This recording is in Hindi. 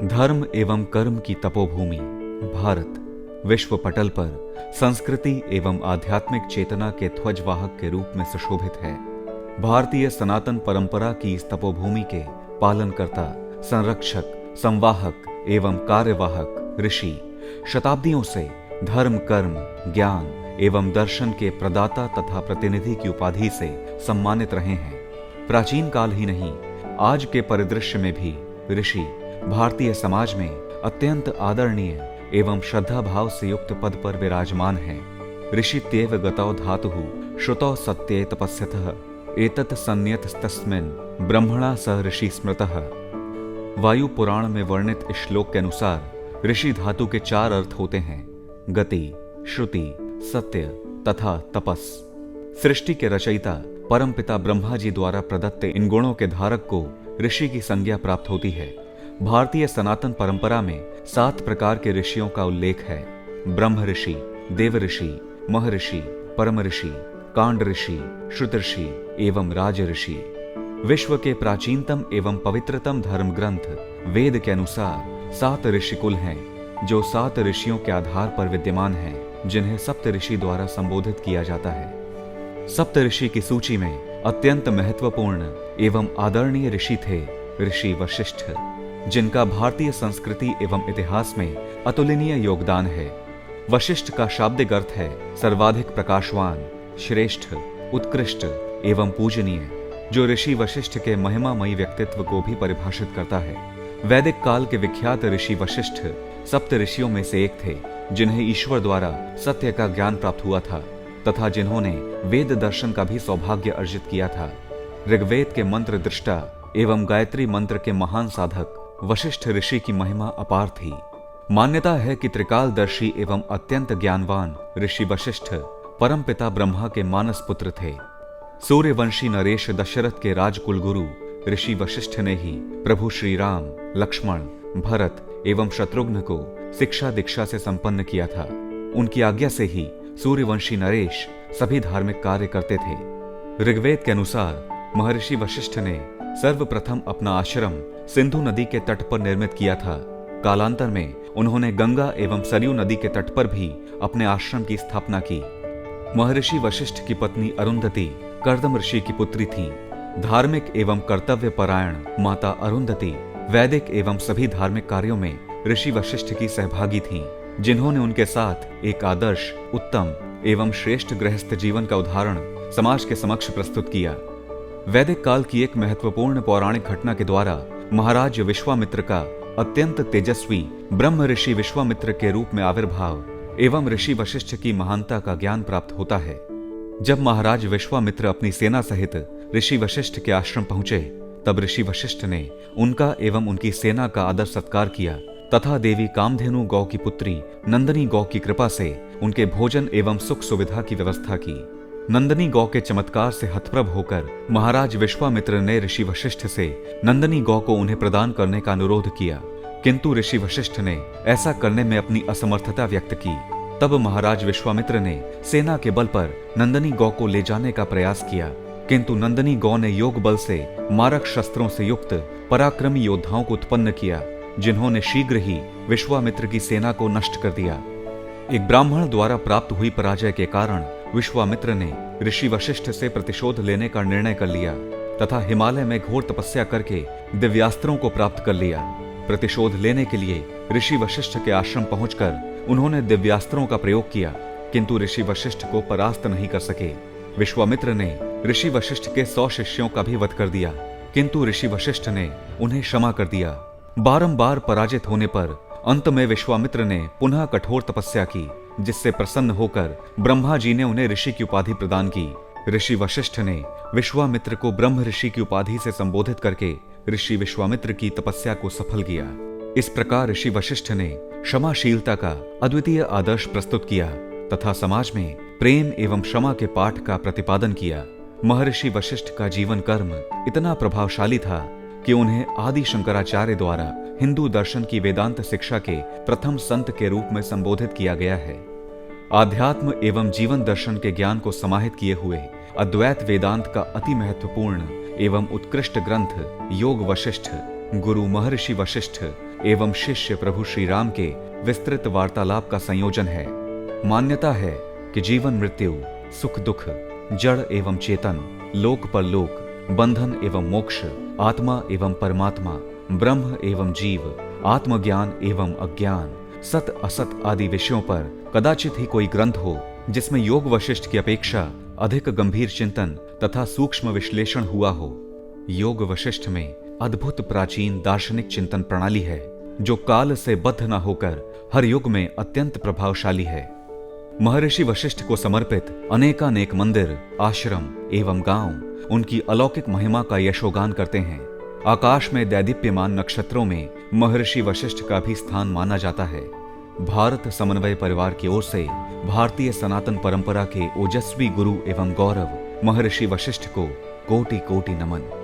धर्म एवं कर्म की तपोभूमि भारत विश्व पटल पर संस्कृति एवं आध्यात्मिक चेतना के ध्वजवाहक के रूप में सुशोभित है। भारतीय सनातन परंपरा की इस तपोभूमि के पालनकर्ता, संरक्षक, संवाहक एवं कार्यवाहक ऋषि शताब्दियों से धर्म, कर्म, ज्ञान एवं दर्शन के प्रदाता तथा प्रतिनिधि की उपाधि से सम्मानित रहे हैं। प्राचीन काल ही नहीं, आज के परिदृश्य में भी ऋषि भारतीय समाज में अत्यंत आदरणीय एवं श्रद्धा भाव से युक्त पद पर विराजमान हैं। ऋषित्येव गतौ धातुः श्रुतौ सत्ये तपस्यतः एतत् संन्यतस्तस्मिन् ब्रह्मणा सह ऋषि स्मृतः। वायु पुराण में वर्णित इस श्लोक के अनुसार ऋषि धातु के 4 अर्थ होते हैं: गति, श्रुति, सत्य तथा तपस। सृष्टि के रचयिता परमपिता ब्रह्मा जी द्वारा प्रदत्त इन गुणों के धारक को ऋषि की संज्ञा प्राप्त होती है। भारतीय सनातन परंपरा में 7 प्रकार के ऋषियों का उल्लेख है: ब्रह्म ऋषि, देव ऋषि, महर्षि, परम ऋषि, कांड ऋषि, श्रुत ऋषि एवं राज ऋषि। विश्व के प्राचीनतम एवं पवित्रतम धर्म ग्रंथ वेद के अनुसार 7 ऋषिकुल हैं, जो 7 ऋषियों के आधार पर विद्यमान हैं, जिन्हें सप्त ऋषि द्वारा संबोधित किया जाता है। सप्त ऋषि की सूची में अत्यंत महत्वपूर्ण एवं आदरणीय ऋषि थे ऋषि वशिष्ठ, जिनका भारतीय संस्कृति एवं इतिहास में अतुलनीय योगदान है। वशिष्ठ का शाब्दिक अर्थ है सर्वाधिक प्रकाशवान, श्रेष्ठ, उत्कृष्ट एवं पूजनीय, जो ऋषि वशिष्ठ के महिमामयी व्यक्तित्व को भी परिभाषित करता है। वैदिक काल के विख्यात ऋषि वशिष्ठ सप्त ऋषियों में से एक थे, जिन्हें ईश्वर द्वारा सत्य का ज्ञान प्राप्त हुआ था तथा जिन्होंने वेद दर्शन का भी सौभाग्य अर्जित किया था। ऋग्वेद के मंत्र दृष्टा एवं गायत्री मंत्र के महान साधक वशिष्ठ ऋषि की महिमा अपार थी। मान्यता है कि त्रिकालदर्शी एवं अत्यंत ज्ञानवान ऋषि वशिष्ठ परमपिता ब्रह्मा के मानस पुत्र थे। सूर्यवंशी नरेश दशरथ के राजकुल गुरु ऋषि वशिष्ठ ने ही प्रभु श्री राम, लक्ष्मण, भरत एवं शत्रुघ्न को शिक्षा दीक्षा से संपन्न किया था। उनकी आज्ञा से ही सूर्यवंशी नरेश सभी धार्मिक कार्य करते थे। ऋग्वेद के अनुसार महर्षि वशिष्ठ ने सर्वप्रथम अपना आश्रम सिंधु नदी के तट पर निर्मित किया था। कालांतर में उन्होंने गंगा एवं सरयू नदी के तट पर भी अपने आश्रम की स्थापना की। महर्षि वशिष्ठ की पत्नी अरुंधति कर्दम ऋषि की पुत्री थी। धार्मिक एवं कर्तव्य परायण माता अरुंधति वैदिक एवं सभी धार्मिक कार्यों में ऋषि वशिष्ठ की सहभागी थीं, जिन्होंने उनके साथ एक आदर्श, उत्तम एवं श्रेष्ठ गृहस्थ जीवन का उदाहरण समाज के समक्ष प्रस्तुत किया। वैदिक काल की एक महत्वपूर्ण पौराणिक घटना के द्वारा महाराज विश्वामित्र का अत्यंत तेजस्वी ब्रह्म ऋषि विश्वामित्र के रूप में आविर्भाव एवं ऋषि वशिष्ठ की महानता का ज्ञान प्राप्त होता है। जब महाराज विश्वामित्र अपनी सेना सहित ऋषि वशिष्ठ के आश्रम पहुंचे, तब ऋषि वशिष्ठ ने उनका एवं उनकी सेना का आदर सत्कार किया तथा देवी कामधेनु गौ की पुत्री नंदनी गौ की कृपा से उनके भोजन एवं सुख सुविधा की व्यवस्था की। नंदनी गौ के चमत्कार से हतप्रभ होकर महाराज विश्वामित्र ने ऋषि वशिष्ठ से नंदनी गौ को उन्हें प्रदान करने का अनुरोध किया, किंतु ऋषि वशिष्ठ ने ऐसा करने में अपनी असमर्थता व्यक्त की। तब महाराज विश्वामित्र ने सेना के बल पर नंदनी गौ को ले जाने का प्रयास किया, किंतु नंदनी गौ ने योग बल से मारक शस्त्रों से युक्त पराक्रमी योद्धाओं को उत्पन्न किया, जिन्होंने शीघ्र ही विश्वामित्र की सेना को नष्ट कर दिया। एक ब्राह्मण द्वारा प्राप्त हुई पराजय के कारण विश्वामित्र ने ऋषि वशिष्ठ से प्रतिशोध लेने का निर्णय कर लिया तथा हिमालय में घोर तपस्या करके दिव्यास्त्रों को प्राप्त कर लिया। प्रतिशोध लेने के लिए ऋषि वशिष्ठ के आश्रम पहुंचकर उन्होंने दिव्यास्त्रों का प्रयोग किया, किंतु ऋषि वशिष्ठ को परास्त नहीं कर सके। विश्वामित्र ने ऋषि वशिष्ठ के 100 शिष्यों का भी वध कर दिया, किंतु ऋषि वशिष्ठ ने उन्हें क्षमा कर दिया। बारंबार पराजित होने पर अंत में विश्वामित्र ने पुनः कठोर तपस्या की, जिससे प्रसन्न होकर ब्रह्मा जी ने उन्हें ऋषि की उपाधि प्रदान की। ऋषि वशिष्ठ ने विश्वामित्र को ब्रह्म ऋषि की उपाधि से संबोधित करके ऋषि विश्वामित्र की तपस्या को सफल किया। इस प्रकार ऋषि वशिष्ठ ने क्षमाशीलता का अद्वितीय आदर्श प्रस्तुत किया तथा समाज में प्रेम एवं क्षमा के पाठ का प्रतिपादन किया। महर्षि वशिष्ठ का जीवन कर्म इतना प्रभावशाली था कि उन्हें आदि शंकराचार्य द्वारा हिंदू दर्शन की वेदांत शिक्षा के प्रथम संत के रूप में संबोधित किया गया है। आध्यात्म एवं जीवन दर्शन के ज्ञान को समाहित किए हुए अद्वैत वेदांत का अति महत्वपूर्ण एवं उत्कृष्ट ग्रंथ योग वशिष्ठ गुरु महर्षि वशिष्ठ एवं शिष्य प्रभु श्री राम के विस्तृत वार्तालाप का संयोजन है। मान्यता है कि जीवन मृत्यु, सुख दुख, जड़ एवं चेतन, लोक परलोक, बंधन एवं मोक्ष, आत्मा एवं परमात्मा, ब्रह्म एवं जीव, आत्मज्ञान एवं अज्ञान, सत असत आदि विषयों पर कदाचित ही कोई ग्रंथ हो जिसमें योग वशिष्ठ की अपेक्षा अधिक गंभीर चिंतन तथा सूक्ष्म विश्लेषण हुआ हो। योग वशिष्ठ में अद्भुत प्राचीन दार्शनिक चिंतन प्रणाली है जो काल से बद्ध न होकर हर युग में अत्यंत प्रभावशाली है। महर्षि वशिष्ठ को समर्पित अनेकानेक मंदिर, आश्रम एवं गांव उनकी अलौकिक महिमा का यशोगान करते हैं। आकाश में दैदीप्यमान नक्षत्रों में महर्षि वशिष्ठ का भी स्थान माना जाता है। भारत समन्वय परिवार की ओर से भारतीय सनातन परंपरा के ओजस्वी गुरु एवं गौरव महर्षि वशिष्ठ को कोटि कोटि नमन।